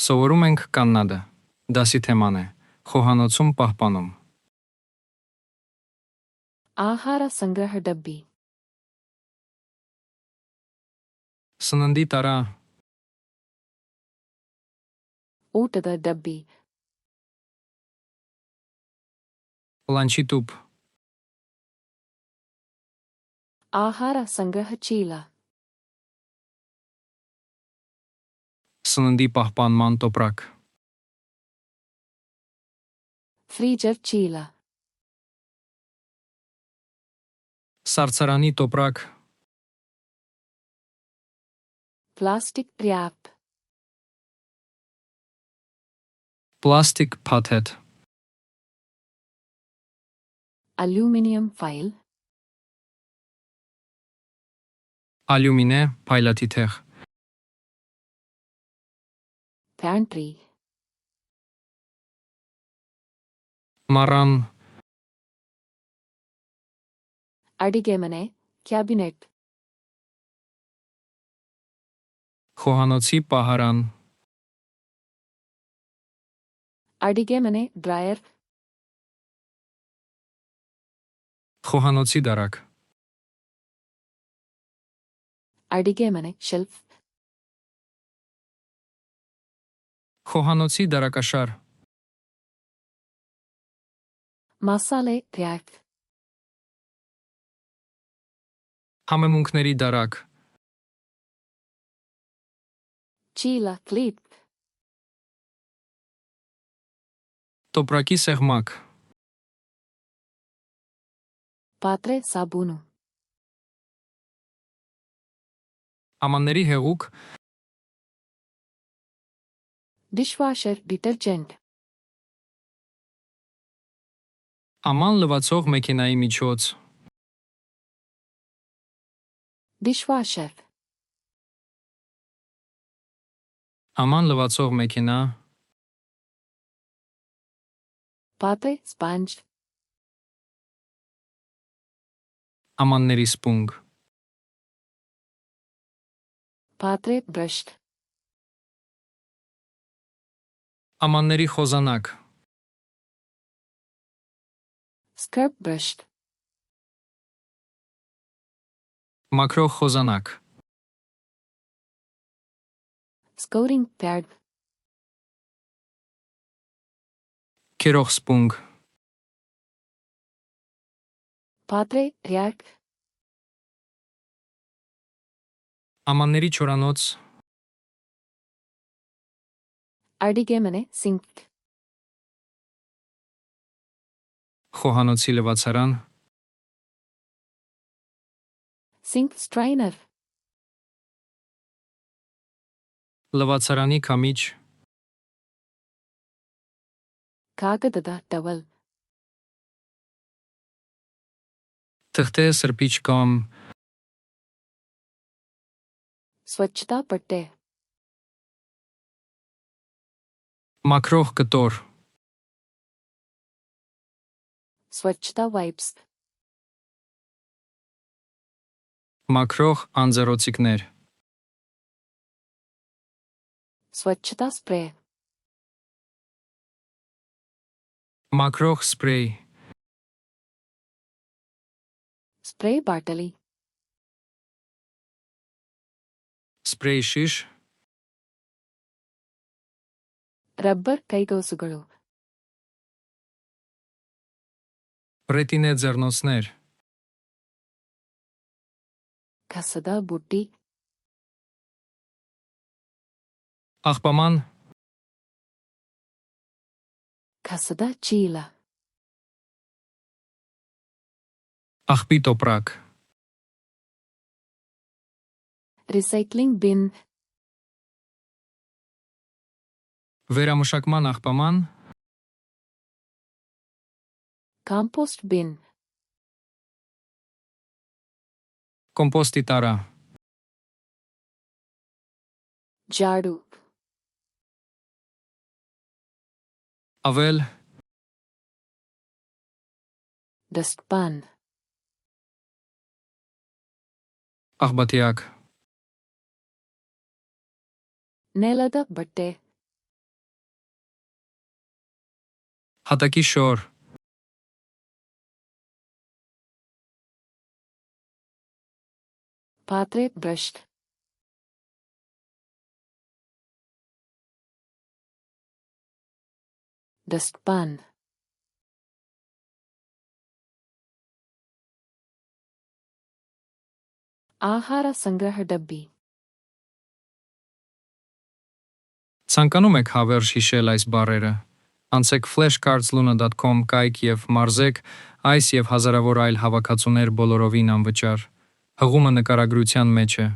Սովորում ենք կաննադա. Դասի թեման է խոհանոցում պահպանում։ ಆಹಾರ ಸಂಗ್ರಹ ಡಬ್ಬಿ Սննդի տարա, ಊಟದ ಡಬ್ಬಿ լանչի տուփ, ಆಹಾರ ಸಂಗ್ರಹ ಚೀಲ սննդի պահպանման տոպրակ, ಫ್ರೀಜರ್ ಚೀಲ սառցարանի տոպրակ, ಪ್ಲಾಸ್ಟಿಕ್ ರ್ಯಾಪ್ պլաստիկ փաթեթ, ಅಲ್ಯೂಮಿನಿಯಂ ಫೈಲ್ ալյումինե փայլատի թեղ, ಪ್ಯಾಂಟ್ರಿ մառան, ಅಡಿಗೆ ಮನೆ ಕ್ಯಾಬಿನೆಟ್ խոհանոցի պահարան, ಅಡಿಗೆ ಮನೆ ಡ್ರಾಯರ್ խոհանոցի դարակ, ಅಡಿಗೆ ಮನೆ ಶೆಲ್ಫ್ խոհանոցի դարակաշար, ಮಸಾಲೆ ರ್ಯಾಕ್ համեմունքների դարակ, ಚೀಲ ಕ್ಲೀಪ್ տոպրակի սեղմակ, ಪಾತ್ರೆ ಸಾಬೂನು ամանների հեղուկ, dish washer detergent աման լվացող մեքենայի միջոց, dish washer աման լվացող մեքենա, ಪಾತ್ರೆ ಸ್ಪಾಂಜ್ ամանների սպունգ, ಪಾತ್ರೆ brush ամանների խոզանակ, scrub brush մաքրող խոզանակ, scouring pad քերող սպունգ, ಪಾತ್ರೆ ರ್ಯಾಕ್ ամանների չորանոց, ಅಡಿಗೆ ಮನೆ ಸಿಂಕ್ խոհանոցի լվացարան, ಸಿಂಕ್ ಸ್ಟ್ರೈನರ್ լվացարանի քամիչ, ಕಾಗದದ ಟವಲ್ թղթե սրբիչ կամ ಸ್ವಚ್ಛತಾ ಪಟ್ಟೆ մաքրող կտոր, ಸ್ವಚ್ಛತಾ ವೈಪ್ಸ್ մաքրող անձեռոցիկներ, ಸ್ವಚ್ಛತಾ ಸ್ಪ್ರೇ մաքրող սպրեյ, ಸ್ಪ್ರೇ ಬಾಟಲಿ սպրեյ շիշ, ರಬ್ಬರ್ ಕೈಗೌಸುಗಳು ռետինե ձեռնոցներ, ಕಸದ ಬುಟ್ಟಿ աղբաման, ಕಸದ ಚೀಲ աղբի տոպրակ, ರಿಸೈಕ್ಲಿಂಗ್ ಬಿನ್ վերամշակման աղբաման, ಕಾಂಪೋಸ್ಟ್ ಬಿನ್ կոմպոստի տարա, ಜಾಡು ավել, ಡಸ್ಟ್ಪಾನ್ աղբատիակ, ನೆಲದ ಬಟ್ಟೆ Հատակի շոր, Patre brushed. Dustpan. Ahara sangraha dabbi. Ցանկանում եք հավերժ հիշել այս բառերը։ Անցեք flashcards.luna.com կայք եւ մարզեք այս եւ հազարավոր այլ հավաքածուներ բոլորովին անվճար։ Հղումը նկարագրության մեջ է։